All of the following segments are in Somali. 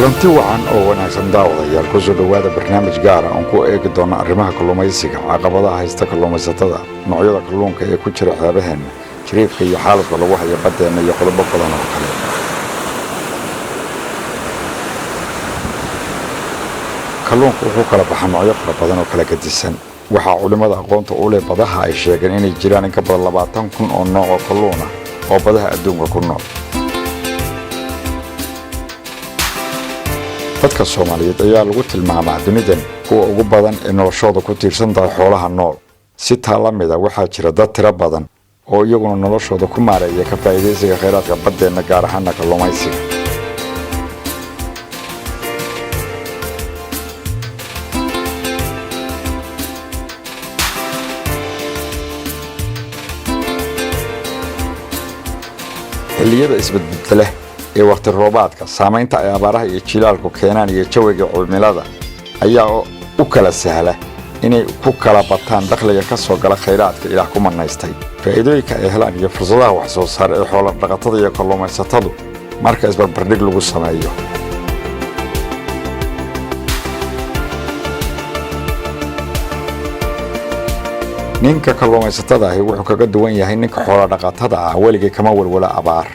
kulanti wacan oo wanaagsan daawadayaal ku soo dhawaada barnaamij gaar ah oo ku eegi doona arrimaha kalluumaysiga, caqabadaha haysta kalluumaysatada, noocyada kalluunka ee ku jira xeebaheena, jiriifka iyo xaalufka lagu hayo baddeena iyo qodobo badan oo kale. Kalluunku wuxuu kala baxaa noocyo fara badan oo kala gedisan. Waxaa culimada aqoonta u leh badaha ay sheegeen inay jiraan in ka badan 20,000 oo nooc oo kalluun ah oo badaha adduunka ku nool. dadka Soomaaliyeed ayaa lagu tilmaamaa dunidan kuwa ugu badan ee noloshooda ku tiirsan tahay xoolaha nool. Si taalamida waxaa jira dad tiro badan oo iyaguna noloshooda ku maareeya ka faa'iideysiga kheyraadka baddeena gaar ahaan kalluumaysiga. xilliyada isbedbedela ee waqti roobaadka saamaynta ay abaaraha iyo jilaalku keenaan iyo jawiga cimilada ayaa u kala sahla inay ku kala bataan dakhliga ka soo gala kheyraadka ilaah ku manaystay. faa'iidooyinka ay helaan iyo fursadaha wax soo saar ee xoolo dhaqatada iyo kalluumaysatadu marka isbarbardhig lagu sameeyo. ninka kalluumaysatada ahi wuxuu kaga duwan yahay ninka xoolo dhaqatada ah weligii kama walwala abaar.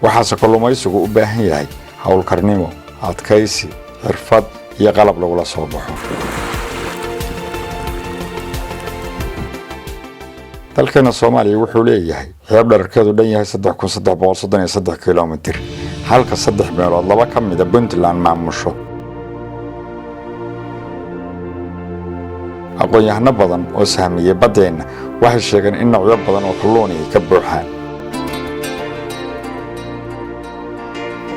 waxaase kalluumaysigu u baahan yahay hawlkarnimo, adkaysi, xirfad iyo qalab lagula soo baxo. dalkeena Soomaaliya wuxuu leeyahay xeeb dhererkeedu dhan yahay 3,333 kiiloomitir, halka 3 meelood laba ka mid ah Puntland maamusho. aqoon-yahano badan oo sahmiyay baddeena waxay sheegeen in noocyo badan oo kalluun ay ka buuxaan.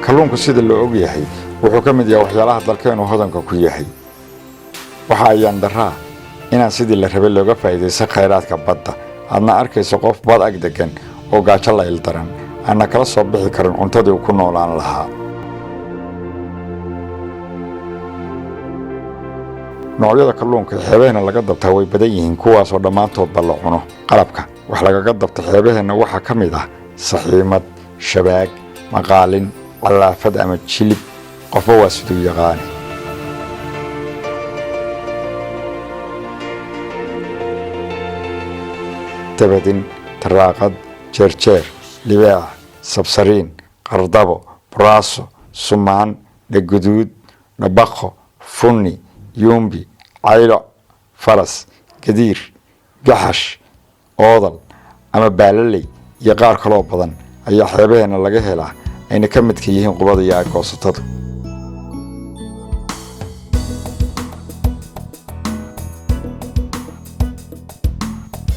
kalluunku sida loo og yahay wuxuu ka mid yahay waxyaalaha dalkeenu hodanka ku yahay. waxa ayaan daraa inaan sidii la rabay looga faa'iideysan kheyraadka badda. aadna arkayso qof bad ag degan oo gaajo la ildaran aana kala soo bixi karin cuntadii uu ku noolaan lahaa. noocyada kalluunka xeebaheena laga dabtaa way badan yihiin, kuwaasoo dhammaantoodba la cuno. qalabka wax lagaga dabta xeebaheena waxaa ka mid ah saxiimad, shabaag, maqaalin, calaafad ama jilib, qofba waa siduu yaqaani. dabadin, taraaqad, jeerjeer, libaax, sabsariin, qardabo, buraaso, sumaan, dhaguduud, dhabaqo, funni, yuumbi, caylo, faras, gadiir, gaxash, oodal ama baalaley iyo qaar kaloo badan ayaa xeebaheena laga helaa, ayna ka midka yihiin qubada iyo agoosatadu.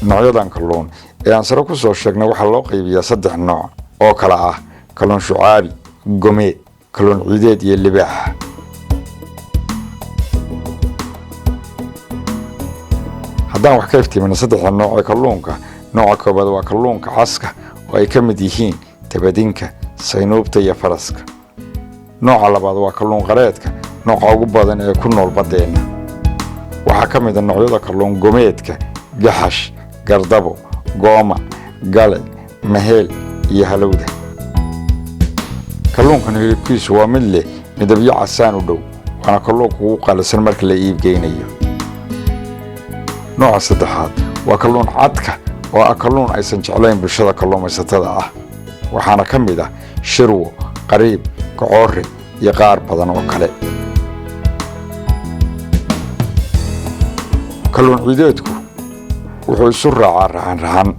noocyadan kalluun ee aan sare ku soo sheegnay waxaa loo qaybiyaa 3 nooc oo kala ah kalluun shucaabi, gomeed, kalluun ciideed iyo libaax. haddaan wax ka iftiimino 3 nooc ee kalluunka, nooca koobaad waa kalluunka caska oo ay ka mid yihiin tabadinka, saynuubta iyo faraska. nooca labaad waa kalluun qareedka, nooca ugu badan ee ku nool baddeena. waxaa ka mid ah noocyada kalluun gomeedka, gaxash, gardabo, gooma, gale, maheel iyo halowda. kalluunkan hilibkiisu waa mid leh midabyo casaan u dhow, waana kalluunka ugu qaalisan marka la iibgeynayo. nooca saddexaad waa kalluun cadka oo ah kalluun aysan jeclayn bulshada kalluumaysatada ah. waxaana ka mid ah shirwo, qariib, kocoore iyo qaar badan oo kale. kalluun ciideedku wuxuu isu raacaa raxan-raxan,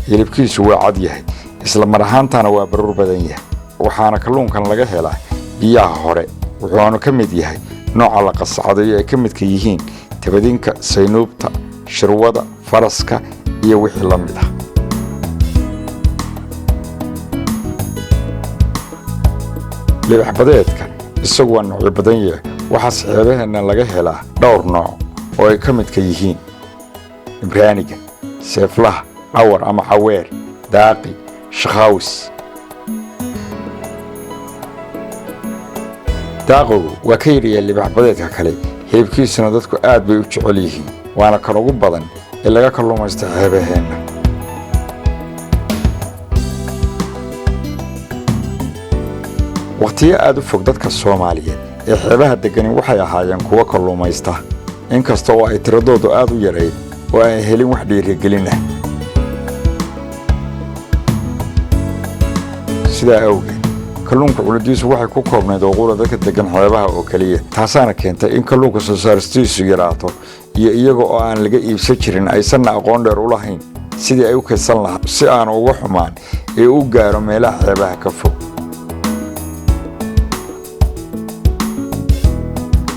hilibkiisu waa cad yahay, isla mar ahaantana waa baruur badan yahay. waxaana kalluunkan laga helaa biyaha hore, wuxuuna ka mid yahay nooca la qasacadayo ay ka midka yihiin tabadinka, saynuubta, shirwada, faraska iyo wixii la mid ah. libaax badeedka isagu waa noocyo badan yahay, waxaase xeebaheena laga helaa dhowr nooc oo ay ka midka yihiin ibraaniga, seeflaha, cawar ama caweer, daaqi, shakhaawis. daaqigu waa ka yaryahay libaax badeedka kale, hilibkiisuna dadku aad bay u jecel yihiin, waana kan ugu badan ee laga kalluumaysta xeebaheena. waqtiyo aad u fog dadka Soomaaliyeed ee xeebaha deggani waxay ahaayeen kuwo kalluumaysta inkasta oo ay tiradoodu aad u yarayd oo ay helin wax dhiirigelin ah. sidaa awgeed kalluunka cunidiisu waxay ku koobnayd uquura dadka deggan xeebaha oo keliya, taasaana keentay in kalluunka soo saaristiisu yaraato iyo iyaga oo aan laga iibsan jirin aysanna aqoon dheer u lahayn sidii ay u kaydsan lahaa si aan uga xumaan ee u gaaro meelaha xeebaha ka fog.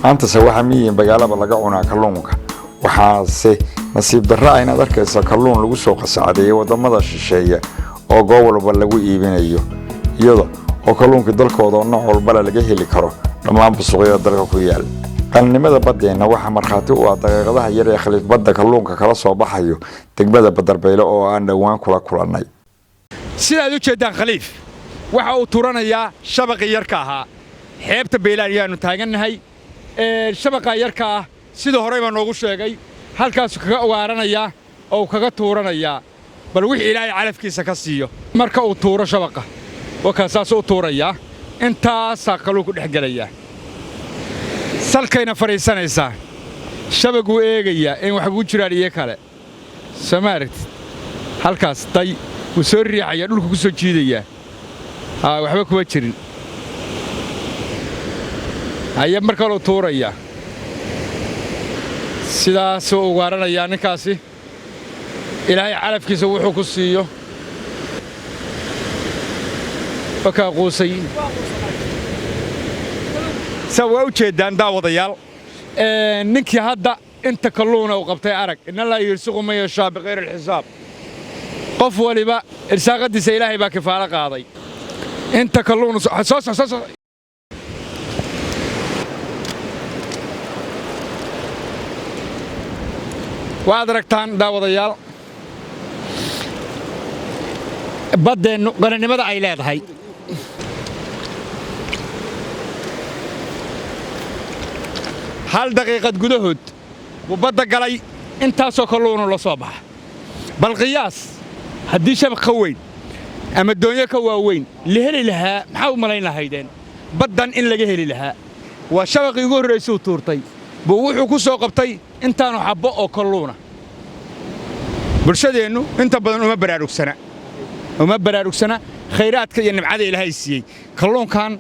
maantase waxaa miyiin magaalaba laga cunaa kalluunka, waxaase nasiib darra ah inaad arkaysa kalluun lagu soo qasacdeeyay waddamada shisheeya oo goob walba lagu iibinayo, iyada oo kalluunkii dalkooda nooc walbale laga heli karo dhammaanba suuqyada dalka ku yaal. qalinimada baddeenna waxaa markhaati u ah daqiiqadaha yar ee khaliif badda kalluunka kala soo baxayo degmada Badarbeyle oo aan dhowaan kula kulannay. sidaad u jeedaan khaliif waxa uu turanayaa shabaqii yarka ahaa xeebta Beelaan ayaanu taagannahay. shabaqa yarka ah sida horey baan noogu sheegay halkaas kaga ugaaranayaa oo kaga tuuranayaa bal wixii Ilaahay calafkiisa ka siiyo marka uu tuuro shabaqa wakaas uu tuurayaa intaas kalluunku dhex galaya salkayna fariisanaysaa shabagu eegaya in wax ugu jiraan iyo kale samaartid halkaas tay uu soo riixaya dhulka ku soo jiidaya waxba kuma jirin ayay markaa loo tuuraya sidaas uu ugaaranayaa ninkaasi Ilaahay calafkiisa wuxuu ku siiyo wakaa quusay. سووا وجدان داوديال نكي هذا انت كلونه وقبتي عرق ان الله يرزق من يشاء بغير الحساب قف ولبا ارساقدي سيلهي با كفاله قاضي انت كلونه حساس وادركتان داوديال بدن قرنمدا ay leedahay hal daqiiqad gudahood badda galay intaasoo kalluun la soo baxa bal qiyaas haddii shabaq ka weyn ama doonyo ka waaweyn la heli lahaa maxaa u malayn lahaydeen baddan in laga heli lahaa waa shabaqii ugu horreysay uu tuurtay buu wuxuu ku soo qabtay intaanu xabbo oo kalluuna bulshadeennu inta badan uma baraarugsana khayraadka iyo nimcada Ilaahay siiyey kalluunkan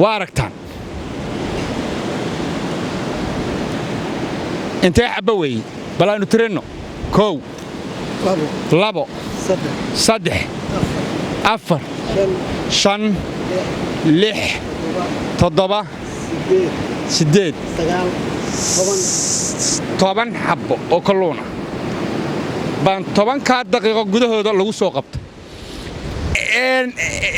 waa aragtaan انت حبوي بلا نترنو كو لابو صدح أفر شن لح تضبا سديد طبعا حبو أو كلونا بان طبعا كاد دقيقة جده هذا لو سوقت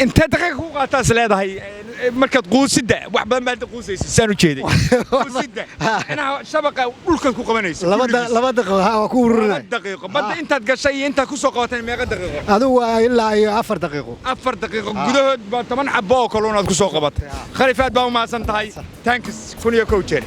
انت دقيقة قاطع سلاد هاي markaad quusida wax badan baad quusaysaa saan u jeeday quusida ina shabaqa dhulka ku qabanayso laba daqiiqo ku ururinay daqiiqo badda intaad gashay inta ku soo qabatay meeqa daqiiqo adigu waa ilaa iyo 4 daqiiqo gudahood baa 10 xabbo oo kalluunaad ku soo qabatay khalifaad baa u maasan tahay thanks kun iyo kow jeer.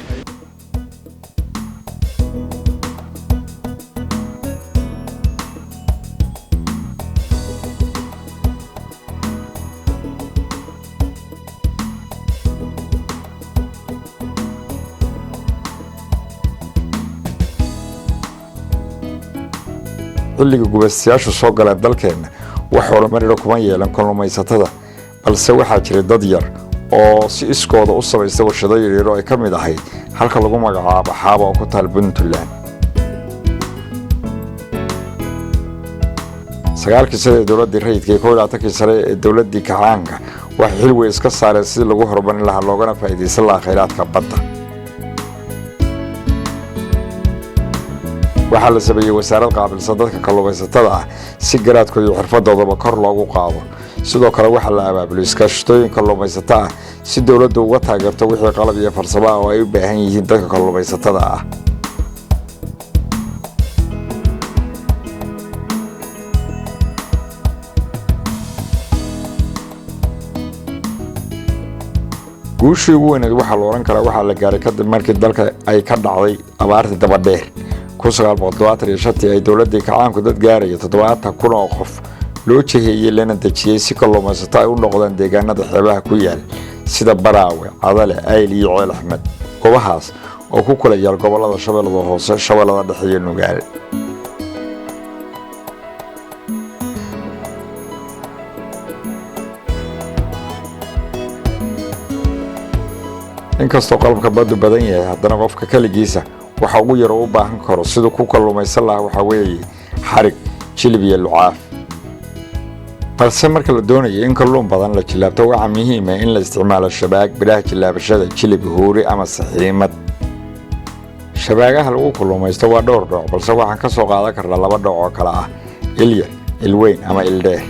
xilliga gubaystayaashu soo galay dalkeena wax horumarina kuma yeelan kalluumaysatada balse waxaa jiray dad yar oo si iskooda u sameystay warshado yaryar oo ay ka mid ahayd halka lagu magacaabo Xaaba oo ku taal Puntland. 9 sano ee dawladda rayidka iyo 12 sano ee dawladda kacaanka wax xil weyn iska saareen sidii lagu horumarin lahaa loogana faa'iideysan lahaa kheyraadka badda. waxaa la sameeyay wasaaradda qaabilsan dadka kalluumaysatada ah si garaadkooda iyo xirfadoodaba kor loogu qaado. sidoo kale waxaa la abaabulay iskaashatooyin kalluumaysato ah si dawladdu uga taageerto wixii qalab iyo farsamo oo ay u baahan yihiin dadka kalluumaysatada ah. guushii ugu weyneed waxaa la oran karaa waxaa la gaaray kadib markii dalka ay ka dhacday abaartii daba dheer 1975 ay dawladda kacaanku dad gaaraya 70,000 oo qof loo jeeyay lana dajiyay si kalluumaysato ay u noqdaan deegaanada xeebaha ku yaal sida Baraawe, Cadale, Ayl iyo Ceel Axmed. goobahaas oo ku kala yaal gobolada Shabeellada Hoose, Shabeellada Dhexe iyo Nugaal. inkastoo qalabka baddu badan yahay haddana qofka kaligiisa waxa ugu yar u baahan karo sidoo ku kalluumaysan lahaa waxa weeye xarig, jilib iyo lucaaf. balse marka la doonayo in kalluun badan la jilaabto waxa muhiim ah in la isticmaalo shabaag, biraha jilaabashada, jilib, huuri ama saxiimad. shabaagaha lagu kalluumaysto waa dhowr nooc, balse waxaan ka soo qaadan karnaa 2 nooc oo kala ah: ilyar, ilweyn ama ildheer.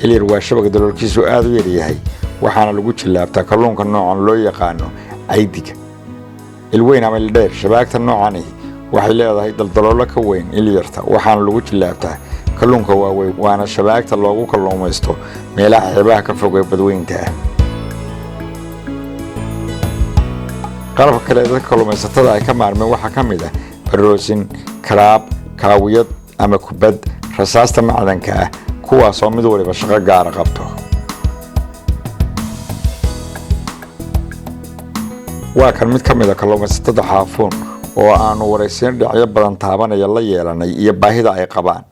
ilyar waa shabag daloolkiisu aad u yar yahay, waxaana lagu jilaabtaa kalluunka noocan loo yaqaano aydiga. ilweyn ama ildheer shabaagta noocani waxay leedahay daldaloolo ka weyn ilyarta, waxaana lagu jilaabtaa kalluunka waaweyn, waana shabaagta loogu kalluumaysto meelaha xeebaha ka fog ee badweynta ah. qalabka kale ee dadka kalluumaysatada ay ka maarmeen waxaa ka mid ah baroosin, karaab, kaawiyad ama kubad, rasaasta macdanka ah, kuwaasoo mid waliba shaqo gaara qabto. waa kan mid ka mid ah kalluumaysatada Xaafuun oo aanu waraysiin dhinacyo badan taabanaya la yeelanay iyo baahida ay qabaan.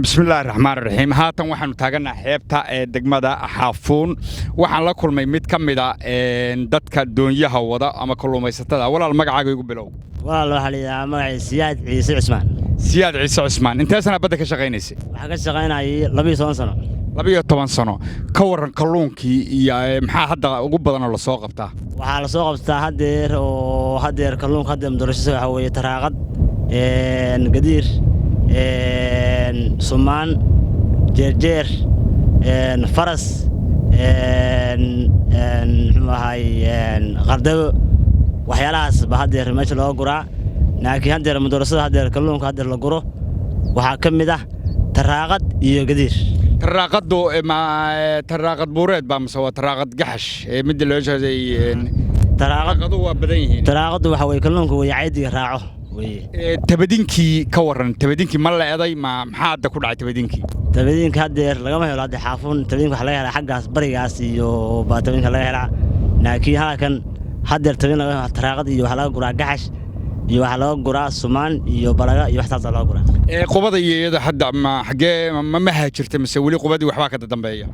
bismillaahi raxmaani raxiim. haatan waxaanu taaganaa xeebta ee degmada Xaafuun. waxaan la kulmay mid ka mid ah dadka doonyaha wada ama kalluumaysatada. walaal magacaaga igu bilow. walaal waxa la yiraahdaa magaciisa Siyaad Ciise Cismaan. Siyaad Ciise Cismaan, intee sana badda ka shaqaynaysay? waxaan ka shaqaynayay 12 sano. 12 sano. ka waran kalluunkii iyo maxaa hadda ugu badan oo la soo qabtaa? waxaa la soo qabtaa hadeer kalluunka hadda mudurashada waxa weeye taraaqad, gadiir, sumaan, jeerjeer, faras, qardabo, waxyaalahaas ba hadeer meesha loo guraa. laakiin hadeer mudurashada hadeer kalluunka hadeer la guro waxaa ka mid ah taraaqad iyo gadiir. taraaqad buureed baa mise waa taraaqad gaxash mid loo jeeday? taraaqadu waa badan yihiin. taraaqadu waxa weeye kalluunka way caydiga raaco. tabadinkii ka waran, tabadinkii ma leeday maxaa hadda ku dhacay tabadinkii? tabadinka hadeer lagama helo hadda Xaafuun. tabadinka waxa laga helaa xaggaas barigaas iyo tabadinka laga helaa. laakiin halkan hadeer tabadin laga helo taraaqad iyo waxa laga guraa gaxash iyo waxa laga guraa sumaan iyo balaga iyo waxtaas laga guraa. qubada iyada hadda xagee ma haajirtay mise wali qubadii waxba ka dambeeya?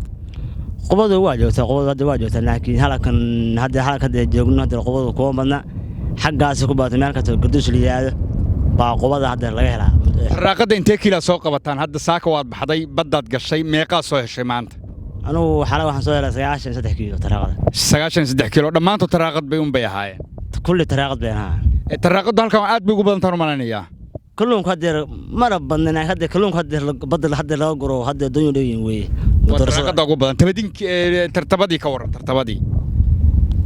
qubadu waa joogtaa laakiin halkan joogno hadda qubadu kuma badna. xaggaas ku baato meel kasta Garduus la yiraahdo baa qubada hadda laga helaa. taraaqada intee kiila soo qabataan? hadda saaka waad baxday, baddaad gashay, meeqa soo heshay maanta? anigu waxaan soo helay 93 kiilo taraaqada. 93 kiilo dhammaantood taraaqad bay un bay ahaayeen? kulli taraaqad bay ahaayeen. taraaqadu halkan aad bay ugu badan tahay malanaya. kalluunka hadeer mara badnaa hadda kalluunka hadeer badda hadda laga guro hadda doonyo dheeyeen weeye. taraaqada ugu badan. tartabadii ka waran,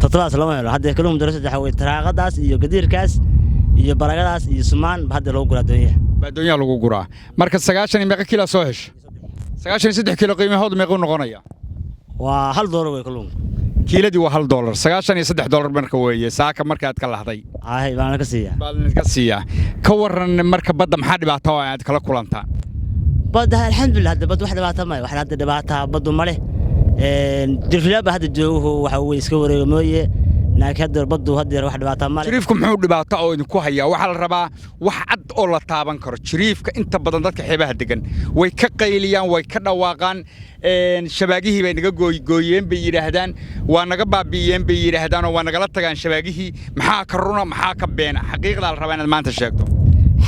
tartabadaas lama helo. hadda kalluun mudurashada waxa weeye taraaqadaas iyo gadiirkaas iyo balagadaas iyo sumaan hadda lagu guraa doonyaha. doonyaha lagu guraa. marka 90 meeqa kiilo soo heshay? 93 kiilo qiimahoodu meeqa noqonaya? waa $1 way kalluunka. kiiladii waa $1. $93 marka weeye saaka markaad ka lahday. baan ka siiyaa. ka waran marka badda maxaa dhibaato ah aad kala kulantaan? badda alxamdulillah hadda badda wax dhibaato ma leh. wax hadda dhibaato baddu ma leh. jirfilaba hadda joogo waxa uu iska wareego mooye. laakiin hadda baddu hadeer wax dhibaato ma leh. jiriifku muxuu dhibaato oo idinku hayaa? waxa la rabaa wax cad oo la taaban karo. jiriifka inta badan dadka xeebaha degan way ka qayliyaan, way ka dhawaaqaan. shabaagihii bay naga gooyeen bay yiraahdaan, waa naga baabi'iyeen bay yiraahdaan oo waa nagala tagaan shabaagihii. maxaa ka runa, maxaa ka beena? xaqiiqda la rabaa inaad maanta sheegto.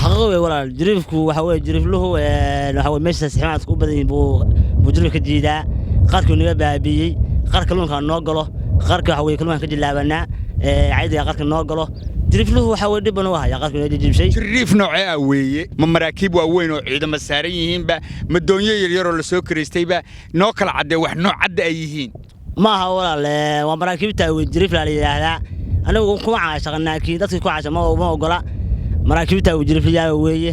xaqoowe walaal, jiriifku waxa weeye jiriifluhu waxa weeye meesha saxiimaadku u badan yihiin buu jiriif ka jiidaa. qarkii naga baabi'iyey, qar kalluunka noo galo, qarka waxa weeye kalluunka ka jilaabanaa, caydiga qarka noo galo. jiriifluhu waxa weeye dhib u haya qarka inay jibshay. jiriif noocee ah weeye? ma maraakiib waaweyn oo ciidamo saaran yihiinba? ma doonyo yaryar oo la soo karaystayba? noo kala caddee wax nooc cadda ay yihiin. maaha walaal, waa maraakiibta weeye jiriif la yiraahdaa. anigu kuma caashaqan laakiin dadkii ku caasha ma ogola. maraakiibta jiriifliyaal weeye.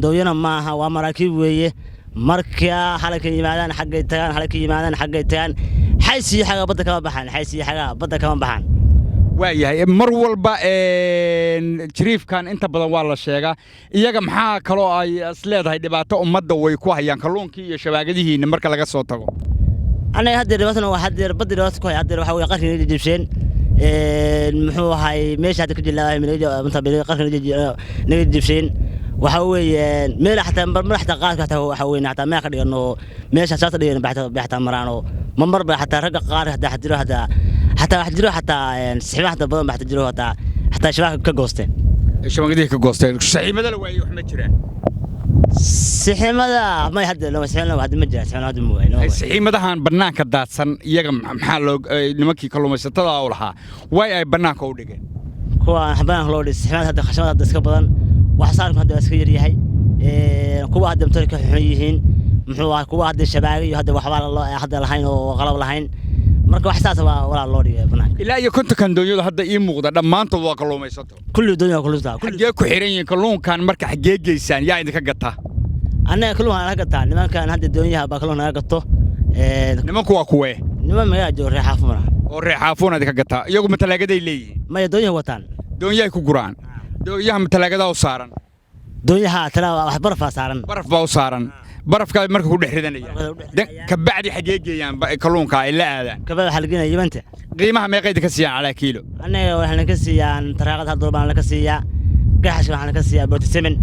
dooyana maaha, waa maraakiib weeye. marka halka yimaadaan xaggay tagaan xaysi xaga badda kama baxaan. waayahay mar walba jiriifkan inta badan waa la sheegaa. iyaga maxaa kaloo ay is leedahay dhibaato ummadda way ku hayaan kalluunkii iyo shabaagadihiina marka laga soo tago? أنا هدير مثلا واحد هدير بدي رأس كوي هدير وحوي قرن يجي جبشين محو هاي ماشي هذا كل جلا من يجي مثلا قرن يجي جبشين وحوي ميل حتى مر حتى قارك حتى حوي حتى ما أقدر إنه ماشي أساس اللي بيحتى مرانو ممر حتى رجع قارك حتى حديره حتى حديره حتى سحب حتى بدون بحتديره حتى شباب كجوستين. شباب كجوستين صحيح ماذا لو يحمد جيران سحيمada ma hadda loo saxino hadda ma jira saxino hadda ma wayno saxiimadahan banaanka daadsan iyaga maxaa loo nimankii kalluumaysatada oo lahaa way ay banaanka u dhigeen kuwa banaanka loo dhigay saximada hadda khashmada hadda iska badan wax saarku hadda iska yar yahay kuwa hadda matoorka xun yihiin muxuu ahaa kuwa hadda shabaag iyo hadda waxba loo hadda lahayn oo qalab lahayn marka wax saas waa wala loo dhigay banaanka ilaa iyo konta kan doonyada hadda ii muuqda dhamaantood waa kalluumaysato kullu doonyo kullusta xagee ku xiran yihiin kalluunkan marka xagee geysaan yaa idinka gataa أنا كلهم أنا قطع نمان كان هذا الدنيا بكلهم أنا قطه نمان كوا كواه نمان ما يجوا ريحة فمنا وريحافون هذيك قطع يقوم متلاقي ده اللي ما يدنيا وطن دنيا يكوجران دنيا متلاقي ده وصارن دنيا ها ترى واحد برف صارن برف باوصارن برف كا مركب كل حردنية كبعد حقيقي يعني كلون كا إلا هذا كبعد حلقينا يبنته قيمها ما يقيد كسيان على كيلو أنا وإحنا كسيان تراقد هالضربان لك سيا قاعش وإحنا كسيا بوتسمن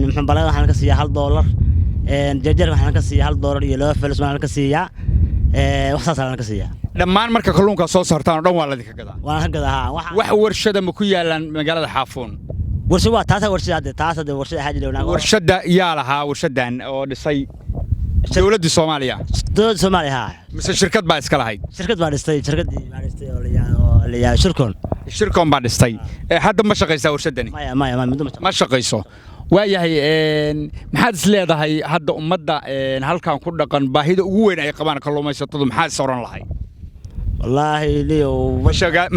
محمد waxaan ka siiyaa $1 jajar waxaan ka siiyaa $1 iyo laba fils waxaan ka siiyaa wax saas aan ka siiyaa dhammaan marka kalluunka soo saartaan oo dhan waa la idinka gadaa waan ka gadaa wax warshada ma ku yaalan magaalada xaafuun warshada waa taas warshada xajilowna warshada yaa lahaa warshadan oo dhisay dawladda Soomaaliya mise shirkad baa iska lahayd shirkad baa dhistay oo la shirkon baa dhistay hadda ma shaqaysaa warshadani ma shaqayso waayahay maxaad is leedahay hadda ummadda halkan ku dhaqan baahida ugu weyn ay qabaan kalluumaysatadu maxaad is oran lahay wallaahi liyo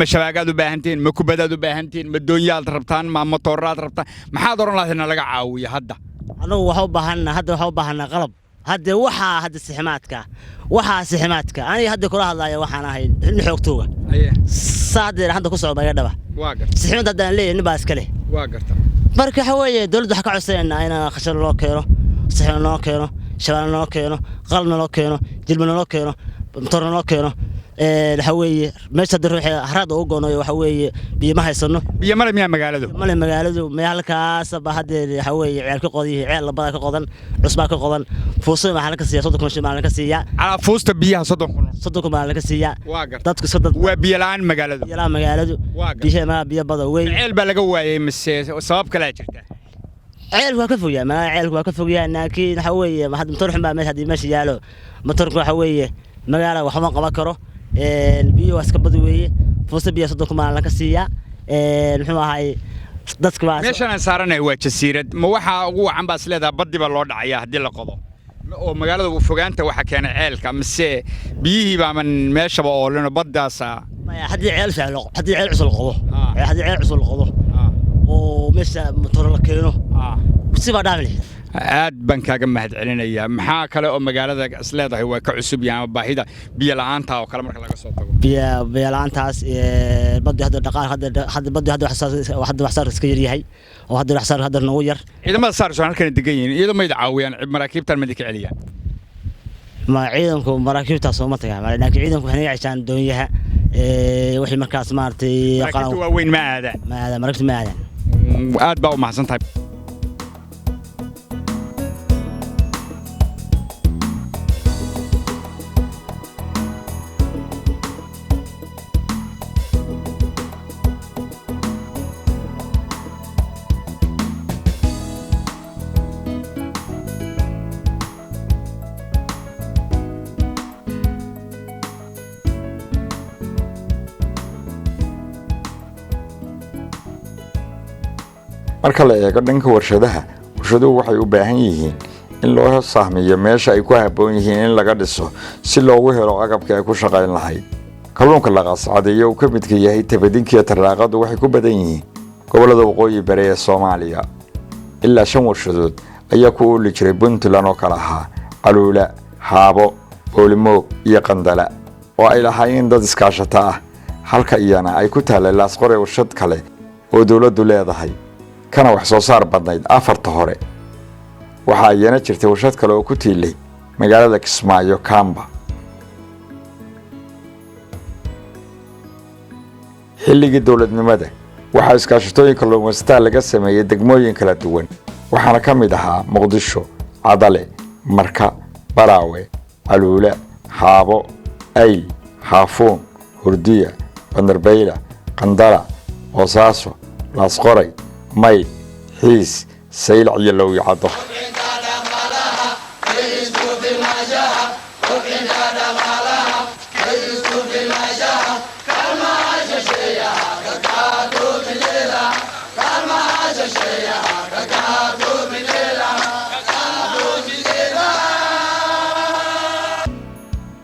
ma shabaagaad u baahantiin ma kubadaad u baahantiin ma doonyaad rabtaan ma motooraad rabtaan maxaad oran lahayd in laga caawiyo hadda anagu waxa u baahanaa qalab hadda waxa siximaadka ani hadda kula hadlayo waxaan ahay xoogtooga saadeer hadda ku socda iga dhaba waa garta siximaad hadda leeyahay nin baa iska leh waa garta marka waxa weeye dawladdu waxa ka codsanayna in khashar loo keeno sixin loo keeno shabaal loo keeno qalab loo keeno jilban loo keeno motor loo keeno waxa weeye meesha ruuxi harada ugu goonayo waxa weeye biyo ma haysano biyo male miyaa magaaladu meelkaas ba hadda waxa weeye ceel ka qodiyay ceel labada ka qodan cusbaa ka qodan fuuso ma ka siiya 30 ma ka siiya ala fuusta biyaha 30 ma ka siiya dadku sadad waa biyo la'aan magaaladu biyo ma biyo bada weey ceel baa laga waayay mise sabab kale jirta ceel waa ka fogyaa ma ceel waa ka fogyaa laakiin waxa weeye ma hadda motor xun baa meesha yaalo motorku waxa weeye magaalada waxba qaban karo biyo waa iska bad weeye fuusta biyo 30 ma ka siiya muxuu ahay dadku waa meeshan aan saaranahay waa jasiirad ma waxa ugu wacan baa isleedahay baddi baa loo dhacayaa hadii la qodo oo magaalada fogaanta waxa keenay ceelka mise biyihii baa man meeshaba oo lena baddaas hadii ceel cusub qodo oo meesha motor la keeno si ba dhaafleh aad baan kaaga mahad celinayaa maxaa kale oo magaalada isleedahay waa ka cusub yahay baahida biyo la'aanta oo kale marka laga soo tago biyo la'aantaas badda hadda dhaqaal hadda badda wax saar iska yar yahay oo hadda wax saar hadda nagu yar ciidamada saar soo halkan degan yihiin iyadoo ma caawiyaan maraakiibtan ma dika celiyaan ma ciidanku maraakiibtaas oo ma tagaan laakiin ciidanku waxay yeeshaan doonyaha wixii markaas maartay qalab waa weyn ma aada maraakiibta ma aada aad baa u mahadsantahay marka la eego dhanka warshaduhu waxay u baahan yihiin in loo sahmiyo meesha ay ku habboon yihiin in laga dhiso si loogu helo agabka ay ku shaqayn lahayd kalluunka la qascaday uu ka midka yahay tabadinkiiyo taraaqadu waxay ku badan yihiin gobollada waqooyi bari ee Soomaaliya ilaa 5 warshadood ayaa ku ooli jiray Puntland oo kala ahaa Caluula, Haabo, Boolimoog iyo Qandala oo ay lahaayeen dad iskaashata ah halka iyana ay ku taalay Laasqore warshad kale oo dawladdu leedahay kana wax soo saar badnayd afarta hore waxa ayana jirtay warshad kale oo ku tiilay magaalada Kismaayo Kamba xilligii dowladnimada waxaa iskaashatooyin kalluumaysatada laga sameeyay degmooyin kala duwan waxaana ka mid ahaa Muqdisho, Cadale, Marka, Baraawe, Caluula, Xaabo, Ayl, Xaafuun, Hurdiya, Bandarbayla, Qandara, Boosaaso, Laasqoray, Mayl, Xiis, Saylac iyo Lowyacado.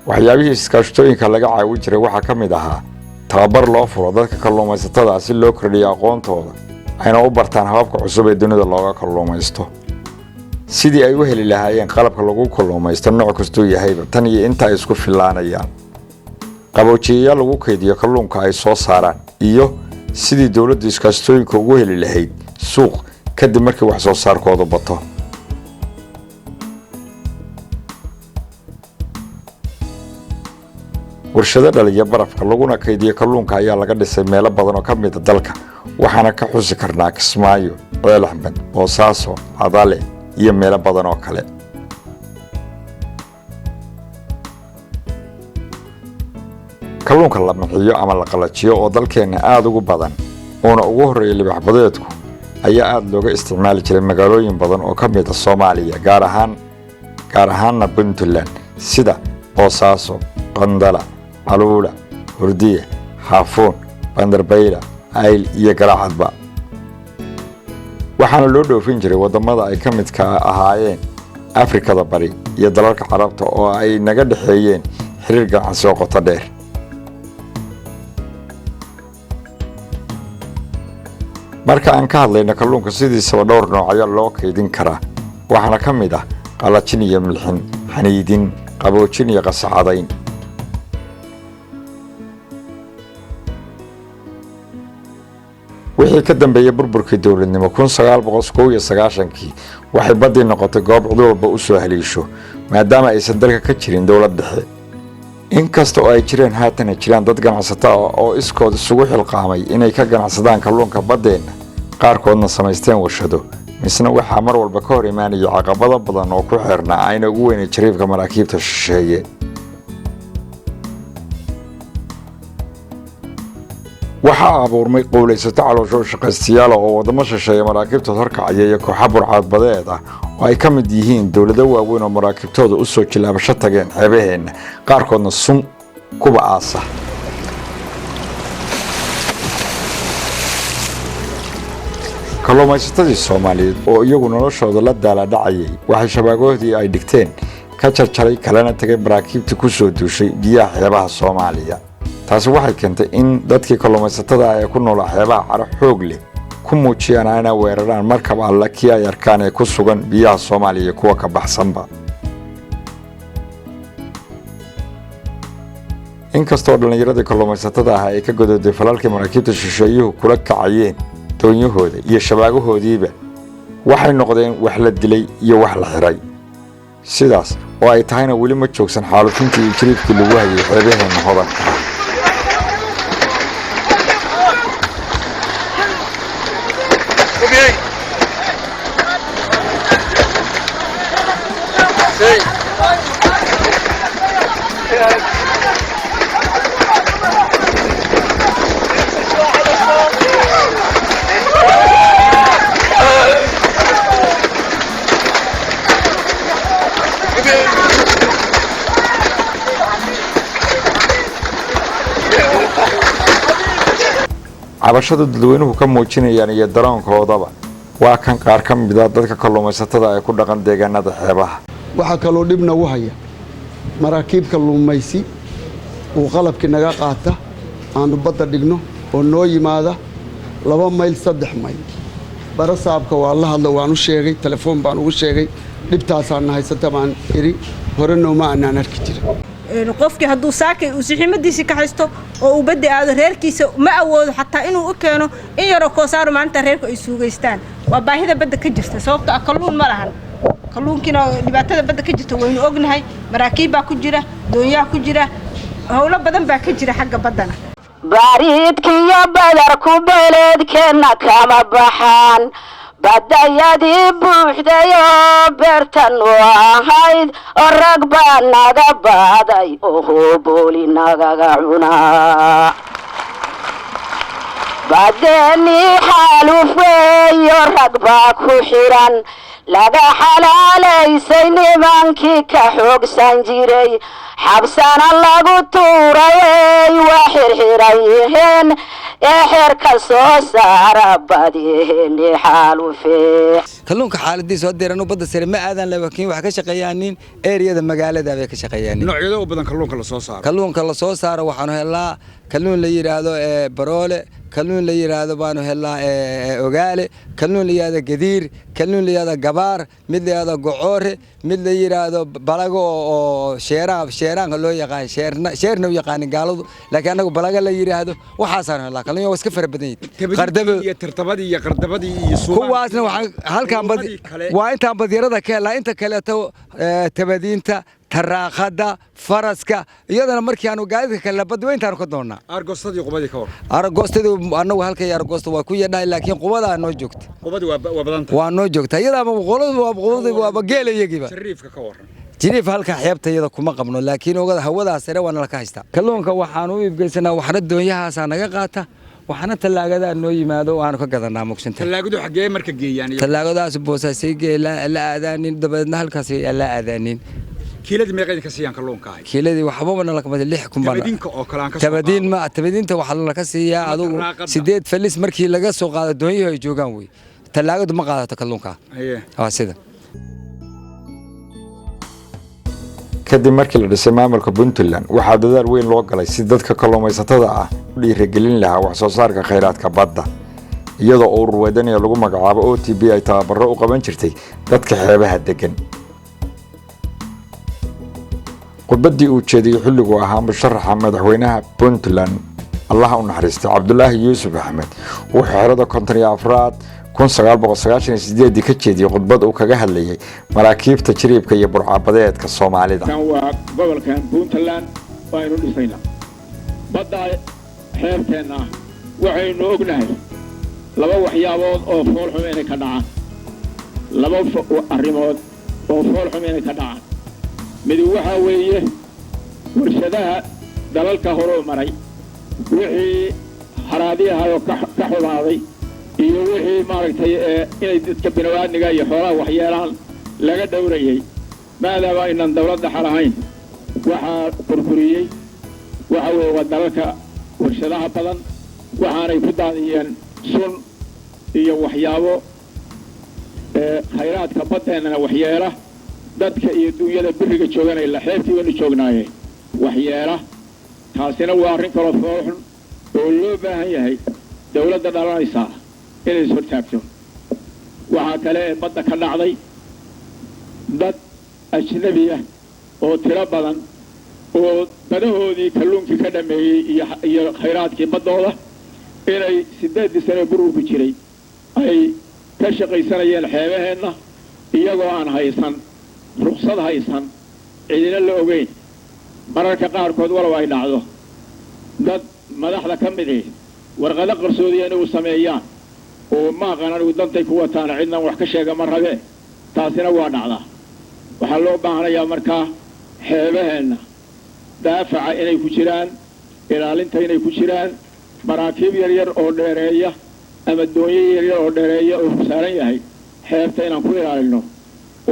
waxyaabihii iskaashatooyinka laga caawin jiray waxaa ka mid ahaa tababar loo furo dadka kalluumaysatada si loo kordhiyo aqoontooda ayna u bartaan hababka cusub ee dunida looga kalluumaysto sidii ay u heli lahaayeen qalabka lagu kalluumaysto nooc kastoo yahayba tan iyo inta ay isku filaanayaan qaboojiyayaal lagu kaydiyo kalluunka ay soo saaraan iyo sidii dowladdu iskaashatooyinka ugu heli lahayd suuq kadib markii wax soo saarkoodu bato. warshado dhaliya barafka laguna kaydiyo kalluunka ayaa laga dhisay meelo badan oo ka mid ah dalka waxaana ka xusi karnaa Kismaayo, Ceel Axmed, Boosaaso, Cadale iyo meelo badan oo kale. kalluunka la maxiyo ama la qalajiyo oo dalkeena aad ugu badan oo ugu horeeyay libax badeedku ayaa aad looga isticmaali jiray magaalooyin badan oo ka mid ah Soomaaliya gaar ahaan Puntland sida Boosaaso, Qandala, Caluula, Hurdiya, Xaafuun, Bandarbayla, Ayl iyo Garaacadba. waxaana loo dhoofin jiray wadamada ay ka mid ka ahaayeen Afrikada Bari iyo dalalka Carabta oo ay naga dhaxeeyeen xiriir ganacsi oo qoto dheer. marka aan ka hadlayno kalluunka sidiisaba dhowr nooc ayaa loo kaydin karaa waxaana ka mid ah qalajin iyo milxin, xaniidin, qaboojin iyo qasacadayn. wixii ka dambeeyay burburkii dowladnimo 1991 waxay badii noqotay goob cid walba u soo haliisho maadaama aysan dalka ka jirin dowlad dhexe. inkasta oo ay jireen haatan jiraan dad ganacsato oo iskood isugu xilqaamay inay ka ganacsadaan kalluunka badeena qaarkoodna samaysteen warshado misna waxaa mar walba ka hor imaanaya caqabado badan oo ku xirnaa ayna ugu weyn jariifka maraakiibta shisheeye. waxaa abuurmay qowlaysato caloosho shaqaystayaal oo wadamo shisheeye maraakiibtooda horkacaya iyo kooxo burcad badeed ah oo ay ka mid yihiin dowlado waaweyn oo maraakiibtooda u soo jilaabasho tageen xeebaheena qaarkoodna sun kuba aasa. kalluumaysatadii Soomaaliyeed oo iyagu noloshooda la daala dhacayay waxay shabaagoodii ay dhigteen ka jarjaray kalena tagay maraakiibtii ku soo duushay biyaha xeebaha Soomaaliya. taasi waxay keentay in dadkii kalluumaysatada ay ku nool xeebaha Carab xoog leh ku muujiyaan ayna weeraraan markab alla kii ay arkaan ee ku sugan biyaha Soomaaliya kuwa ka baxsanba. inkastoo dhalinyarada kalluumaysatada ah ay ka godooday falalkii maraakiibta shisheeyuhu kula kacayeen doonyahooda iyo shabaagahoodiiba waxay noqdeen wax la dilay iyo wax la xiray. sidaas oo ay tahayna weli ma joogsan xaalufintii iyo jiriifkii lagu hayay xeebaheena hodanka. cabashada dadweynuhu ka muujinayaan iyo daroonkoodaba waa kan qaar ka mid ah dadka kalluumaysatada ay ku dhaqan deegaanada xeebaha. waxa kaloo dhib nagu haya maraakiib kalluumaysi oo qalabkii naga qaata aanu badda dhigno oo noo yimaada 2 mayl 3 mayl barasaabka waa la hadlo waan u sheegay telefoon baan ugu sheegay dhibtaasaan haysata baan iri hore nooma aanan arki jirin. qofkii hadduu saakay uu siximadiisa ka haysto oo uu badda aado reerkiisa ma awoodo xataa inuu u keeno in yaro koosaaro maanta reerku ay suugaystaan. waa baahida badda ka jirta sababtoo ah kalluun ma lahan. kalluunkiina dhibaatada badda ka jirta waynu ognahay maraakiib baa ku jira doonyaha ku jira hawlo badan baa ka jira xagga baddana. baariidkiyo badarku beeleedkeenna kama baxaan badayadii buuxdayoo beertanu ahayd oo rag baa naga baaday oo booli nagaga cunaa badeennii xaaluf weeyo rag baa ku xidhan laga xalaalaysay nimankii ka xoogsan jiray xabsana lagu tuurayay waa xirxiran yihiin ee xeerka soo saara badiheenii xaalufee kalluunka xaaladiisa oo deeran badda sare ma aadan laakiin waxa ka shaqeeyaanin eeriyada magaalada bay ka shaqeeyaanin noocyada u badan kalluunka la soo saaro waxaanu helaa kalluun la yiraahdo baroole kalluun la yiraahdo baanu helaa ogaale kalluun la yiraahdo gadiir kalluun la yiraahdo gabaar mid la yiraahdo gocoore mid la yiraahdo balago oo sheeraanka loo yaqaan sheerna u yaqaan gaaladu laakiin anagu balaga la yiraahdo waxaasaan helaa kalluun waa iska fara badan yihiin qardabo iyo tirtabadii iyo qardabadii iyo suuqa kuwaasna waxa halkaan waa intaan badyarada ka helaa inta kale tabadiinta taraaqada faraska iyadana markii aanu gaadidka kale badda intaanu ka doonaa argostadii qubadii ka war argostadii anagu halkay argosto waa ku yeedhay laakiin qubada noo joogta qubadii waa badanta waa noo joogta iyada ama qoladu waa geel iyagiiba shariifka ka waran jiriif halka xeebta iyada kuma qabno laakiin ogada hawada sare waa nala ka haystaa kalluunka waxaan u iibgeysanaa waxna doonyahaas naga qaata waxna talaagada noo yimaado waanu ka gadanaa muqshinta talaagadu xagee marka geeyaan talaagadaas boosaasay geela la aadaanin dabadeedna halkaas la aadaanin kiiladii meeqayn ka siiyaan kalluunka ah kiiladii waxba la kamid 6 kun baan tabadiinka oo kale aan ka soo tabadiinta waxa la ka siiyaa adigu 8 falis markii laga soo qaado doonyaha ay joogaan way talaagadu ma qaadato kalluunka sida kadib markii la dhisay maamulka Puntland waxaa dadaal weyn loo galay si dadka kalluumaysatada ah u dhiirigelin lahaa wax soo saarka kheyraadka badda iyadoo urur wadani lagu magacaabo OTB ay tababaro u qaban jirtay dadka xeebaha degan qodbadii uu jeediyay xilligu ahaa musharaxa madaxweynaha Puntland Allah u naxariisto Cabdullaahi Yuusuf Axmed wuxuu xerada 1998 ka jeediyay qodbad uu kaga hadlayay maraakiibta jiriibka iyo burcabadeedka Soomaalida kan waa gobolkan Puntland waanu dhisayna badda xeebteena waxaynu ognahay laba waxyaabood oo fool xumeen ka dhacaan laba arrimood oo fool xumeen ka dhacaan mid waxa weeye warshadaha dalalka hore maray wixii haraadiyaha oo ka xumaaday iyo wixii maaragtay inay dadka binaadmiga iyo xoolaha waxyeelaan laga dhowrayay maadaama aynan dawladda xalahayn waxaa burburiyey waxa weeye waa dalalka warshadaha badan waxaanay ku daadiyeen sun iyo waxyaabo khayraadka baddeenana waxyeela dadka iyo dunyada biriga jooganay la xeebtii waynu joognaayeen waxyeela taasina waa arrin kaloo foolxun oo loo baahan yahay dawladda dhalanaysaa inay is hortaagto waxaa kale ee badda ka dhacday dad ajnabi ah oo tiro badan oo badahoodii kalluunkii ka dhameeyey iyo khayraadkii baddooda inay 8 sano burburku jiray ay ka shaqaysanayeen xeebaheenna iyagoo aan haysan ruqsad haysan cidina la ogeyn mararka qaarkood walow ay dhacdo dad madaxda ka mid ah warqado qarsoodi inay u sameeyaan oo ma aqaan anigu dantay ku wataan cidna wax ka sheega ma rabe taasina waa dhacdaa waxaa loo baahanayaa markaa xeebaheenna daafaca inay ku jiraan ilaalinta inay ku jiraan maraakiib yaryar oo dheereeya ama doonyo yaryar oo dheereeya oo saaran yahay xeebta inaan ku ilaalino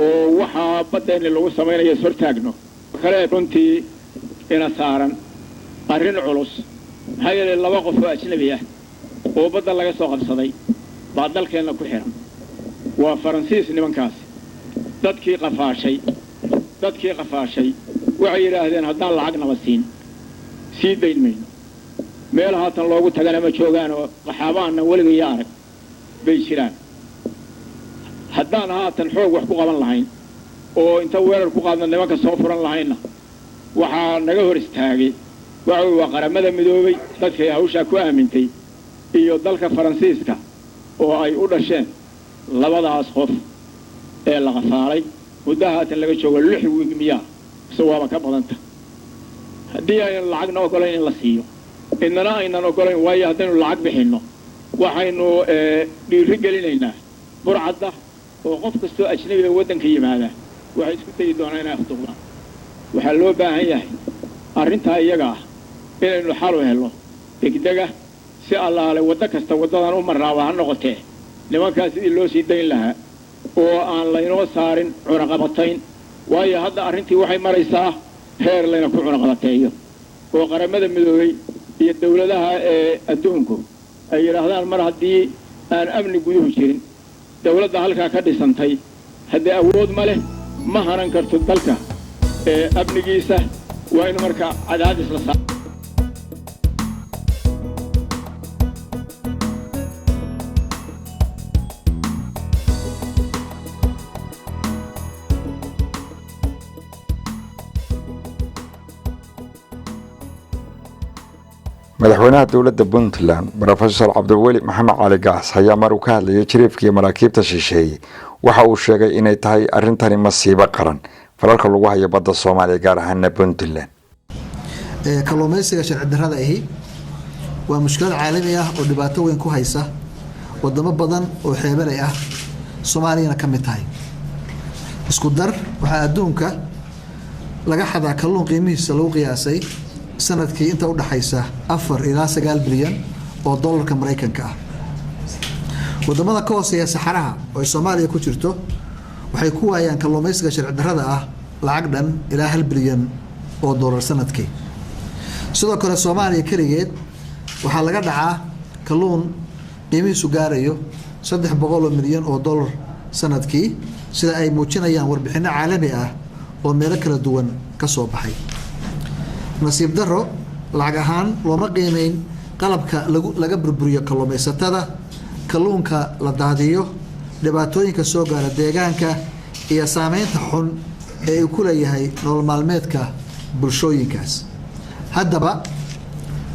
oo waxaa baddeena lagu samaynayo hortaagno kale runtii ina saaran arrin culus maxaa yeelay laba qof oo ajnabi ah oo badda laga soo qabsaday baa dalkeenna ku xiran waa faransiis nimankaasi dadkii qafaashay waxay yidhaahdeen haddaan lacag naba sii dayn mayno meel haatan loogu tagana ma joogaan oo qaxaabaanna weligayo arag bay jiraan haddaan haatan xoog wax ku qaban lahayn oo inta weerar ku qaadna nimanka soo furan lahaynna waxaa naga hor istaagay waxa waa qaramada midoobay dadkay hawshaa ku aamintay iyo dalka faransiiska oo ay u dhasheen labadaas qof ee la qafaalay muddo haatan laga joogo 6 wiig miyaa isawaaba ka badanta haddii aynan lacagna ogolayn in la siiyo إننا أين نقولين ويا هذين العقب بحنه وحينو ديري قليلنا برعدة وقف كستو أجنبي ودن كيم هذا وحيس كنت يدوننا يخطبنا وحلو باهي أرنتها يجا إنه حلو هلو تكدجه سأل الله على ودك استودنا أمر راوها النقطة لما كاسد اللو سيدين لها وأن لا ينو صارن عنقبتين وهي هذا أرنتي وحي مريساه هير لنا كل عنقبتين وقرمد مدوي هي الدولة لها أدونكم أي رهذا المرة دي أن أمن جيوب شيرين دولة هالك كدي سنتي هذا أود ماله ما هننكر تدلك أبن جيسة وين مركا عداد الصلاة madaxweynaha dowladda Puntland Professor Cabdiweli Maxamed Cali Gaas ayaa mar uu ka hadlayay jiriifkii maraakiibta shisheeye waxa uu sheegay inay tahay arintani masiibo qaran falalka lagu hayo badda Soomaaliya gaar ahaan Puntland kalluumaysiga sharci darrada ahi waa mushkilad caalami ah oo dhibaato weyn ku haysa wadamo badan oo xeebalay ah Soomaaliyana ka mid tahay isku dar waxa adduunka laga xadaa kalluun qiimihiisa lagu qiyaasay sanadkii inta u dhaxaysa 4 ilaa 9 bilyan oo dollarka Mareykanka ah wadamada ka hooseeya saxaraha oo Soomaaliya ku jirto waxay ku waayaan kalluumaysiga sharci darrada ah lacag dhan ilaa 1 bilyan oo dollar sanadkii sidoo kale Soomaaliya kaligeed waxa laga dhacaa kalluun qiimihiisu gaarayo 300 milyan oo dollar sanadkii sida ay muujinayaan warbixino caalami ah oo meelo kala duwan ka soo baxay nasiib daro lacag ahaan looma qiimeyn qalabka laga burburiyo kalluumaysatada kalluunka la daadiyo dhibaatooyinka soo gaara deegaanka iyo saameynta xun ee uu ku leeyahay nolol maalmeedka bulshooyinkaas haddaba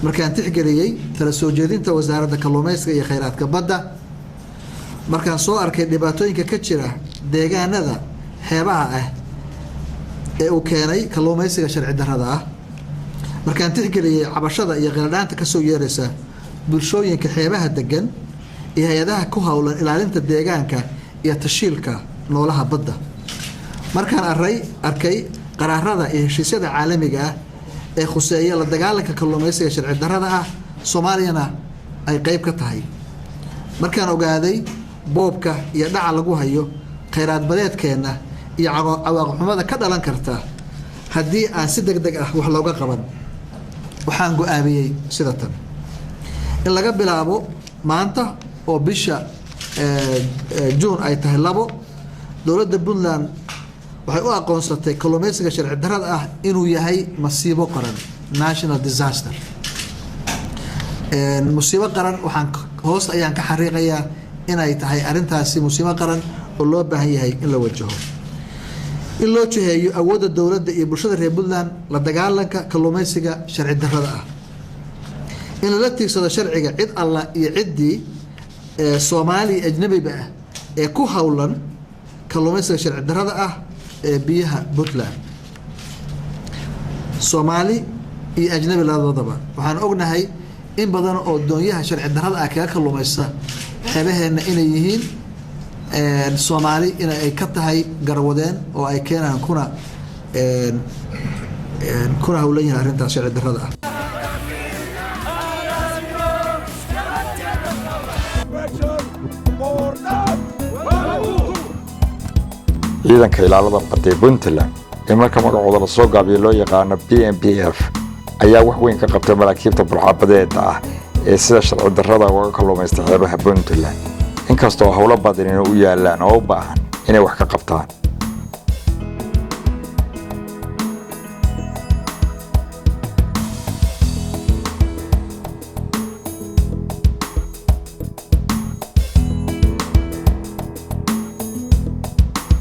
markaan tixgeliyay tala soo jeedinta wasaaradda kalluumaysiga iyo kheyraadka badda markaan soo arkay dhibaatooyinka ka jira deegaanada xeebaha ah ee uu keenay kalluumaysiga sharci darrada ah markaan tixgeliyay cabashada iyo qeeldhaanta ka soo yeeraysa bulshooyinka xeebaha degan iyo hay'adaha ku hawlan ilaalinta deegaanka iyo tashiilka noolaha badda markaan arkay qaraarada iyo heshiisyada caalamiga ah ee khuseeya la dagaalanka kalluumaysiga sharci darrada ah Soomaaliyana ay qayb ka tahay markaan ogaaday boobka iyo dhaca lagu hayo kheyraad badeedkeena iyo cawaaqib ka dhalan karta haddii aan si degdeg ah wax looga qaban waxaan go'aamiyay sida tan in laga bilaabo maanta oo bisha June ay tahay 2 dowladda Puntland waxay u aqoonsatay kalluumaysiga sharci darrada ah inuu yahay masiibo qaran national disaster musiibo qaran waxaan hoos ayaan ka xariiqayaa inay tahay arintaasi musiibo qaran oo loo baahan yahay in la wajaho in loo jiheeyo awoodda dowladda iyo bulshada reer Puntland la dagaalanka kalluumaysiga sharci darrada ah in la tiigsado sharciga cid alla iyo ciddii Soomaali ajnabiga ah ee ku hawlan kalluumaysiga sharci darrada ah ee biyaha Puntland Soomaali iyo ajnabi labadaba waxaan ognahay in badan oo doonyaha sharci darrada ah kaga kalluumaysta xeebaheena inay yihiin Soomaali in ay ka tahay garwadeen oo ay keenaan kuna hawlan yahay arrintaas sharci darrada ah ciidanka ilaalada badda Puntland ee marka magacooda la soo gaabiyo loo yaqaan BMPF ayaa wax weyn ka qabtay maraakiibta burcabadeeda ah ee sida sharci darrada uga kalluumaysta xeebaha Puntland inkastoo hawlo badan u yaalaan oo u baahan inay wax ka qabtaan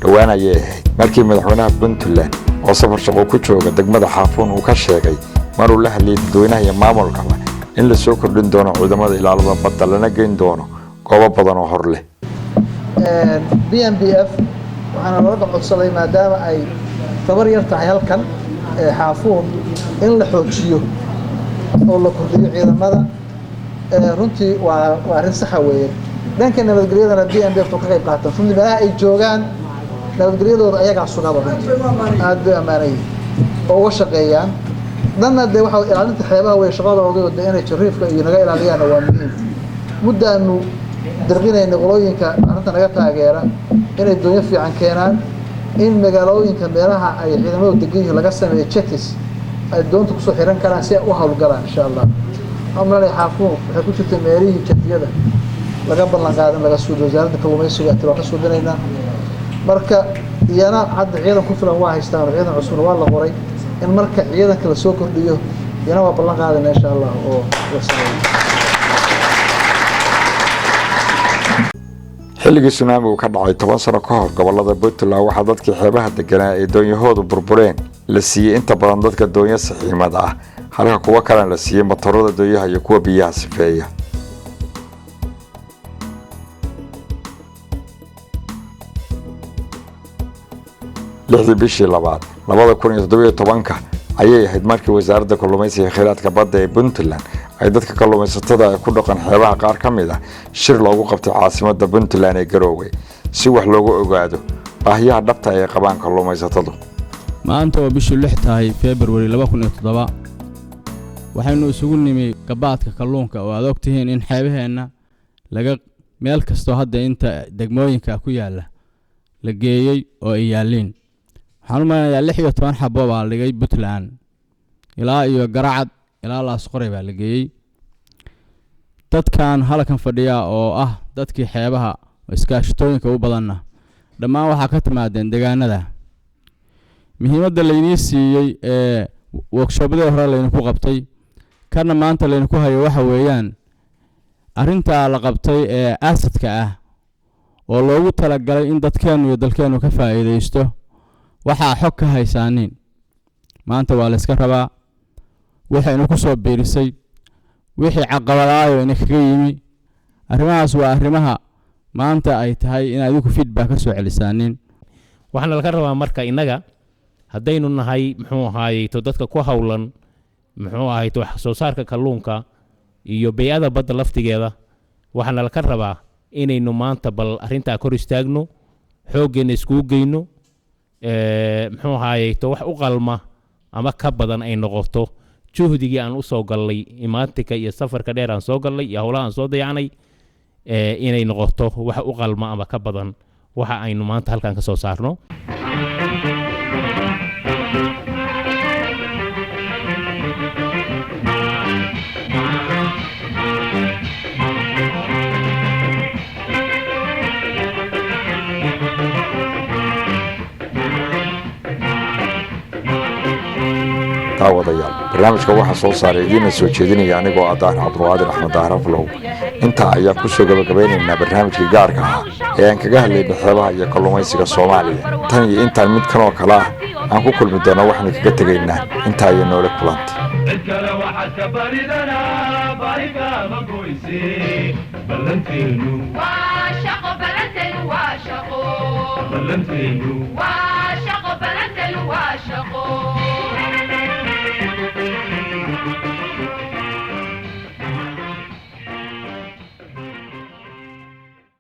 dhawaan ayay ahayd markii madaxweynaha Puntland oo safar shaqo ku jooga degmada Xaafuun uu ka sheegay mar uu la hadlayay dadweynaha iyo maamulka in la soo kordhin doono ciidamada ilaalada badda lana geyn doono goobo badan oo hor leh BMPF waxaana loo codsaday maadaama ay tabar yar tahay halkan Xaafuun in la xoojiyo oo la kordhiyo ciidamada runtii waa arrin saxa weeye dhanka nabadgelyadana DNDF ka qayb qaataan runtii meelaha ay joogaan nabadgelyadooda ayagaa sugaba aad bay ammaanay oo uga shaqeeyaan danna de waxa ilaalinta xeebaha way shaqadooda inay jariifka iyo naga ilaaliyaan waa muhiim muddaanu dirqinayna qolooyinka arrinta naga taageera inay doonyo fiican keenaan in magaalooyinka meelaha ay ciidamadu degan yihiin laga sameeyo jetis ay doonta kusoo xiran karaan si ay u hawlgalaan insha allah amralay xaafuun waxay ku jirtay meelihii jatiyada laga ballan qaadan laga soo wasaaradda kalluumaysiga tii waa ka soo dinaynaa marka iyana hadda ciidan ku filan waa haystaan ciidan cusub waa la qoray in marka ciidanka la soo kordhiyo iyana waa ballan qaadana insha allah oo la sameeyo xilligii tsunami uu ka dhacay 10 sano ka hor gobolada Puntland waxaa dadkii xeebaha deganaa ee doonyahoodu burbureen la siiyay inta badan dadka doonyo saxiimad ah halka kuwa kale la siiyay motorada doonyaha iyo kuwa biyaha sifeeya lixdii bishii labaad 2017 ayay ahayd markii wasaaradda kalluumaysiga kheyraadka badda ee Puntland ay dadka kalluumaysatada ay ku dhaqan xeebaha qaar ka mid ah shir loogu qabtay caasimadda Puntland ee Garowe si wax loogu ogaado baahiyaha dhabta ee qabaan kalluumaysatadu maanta oo bishii 6 tahay February 2007 waxaynu isugu nimi gabaadka kalluunka oo aad ogtihiin in xeebaheena laga meel kasto hadda inta degmooyinka ku yaala la geeyay oo ay yaaleen waxaan u maleynayaa 16 xabo baa la dhigay Puntland ilaa iyo Garacad ilaa Laas Qoray baa la geeyay dadkan halkan fadhiya oo ah dadkii xeebaha iskaashatooyinka u badanna dhammaan waxa ka timaadeen deegaanada muhiimadda la inii siiyay ee workshopyada hore la inuu qabtay kana maanta la inuu hayo waxa weeyaan arinta la qabtay ee asadka ah oo loogu talagalay in dadkeenu iyo dalkeenu ka faa'iideysto waxa xog ka haysaanin maanta waa la iska rabaa waxaynu ku soo biirisay wixii caqabadayo in kaga yimi arrimahaas waa arrimaha maanta ay tahay in adigu feedback ka soo celisaanin waxaan la ka rabaa marka inaga haddaynu nahay muxuu ahaayay to dadka ku hawlan muxuu ahaayay to wax soo saarka kalluunka iyo bay'ada badda laftigeeda waxaan la ka rabaa inaynu maanta bal arinta kor istaagno xooggeena isku geyno muxuu ahaayay to wax u qalma ama ka badan ay noqoto juhdigii aan u soo galnay imaatinka iyo safarka dheer aan soo galnay iyo hawlaha aan soo dayacnay inay noqoto wax u qalma ama ka badan waxa aynu maanta halkan ka soo saarno taawadayaal barnaamijka waxa soo saaray idin soo jeedinaya anigoo Adaan Cabdulqaadir Axmed Daaraflow inta ayaa ku soo gabagabeynayna barnaamijka gaarka ah ee aan kaga hadlay xeebaha iyo kalluumaysiga Soomaaliya tan iyo intaan mid kale oo kala ah aan ku kulmi doono waxaan kaga tagaynaa inta ay noole kulantay kala waxaad ka baridana bariga ma goysi ballanteenu waa shaqo ballanteenu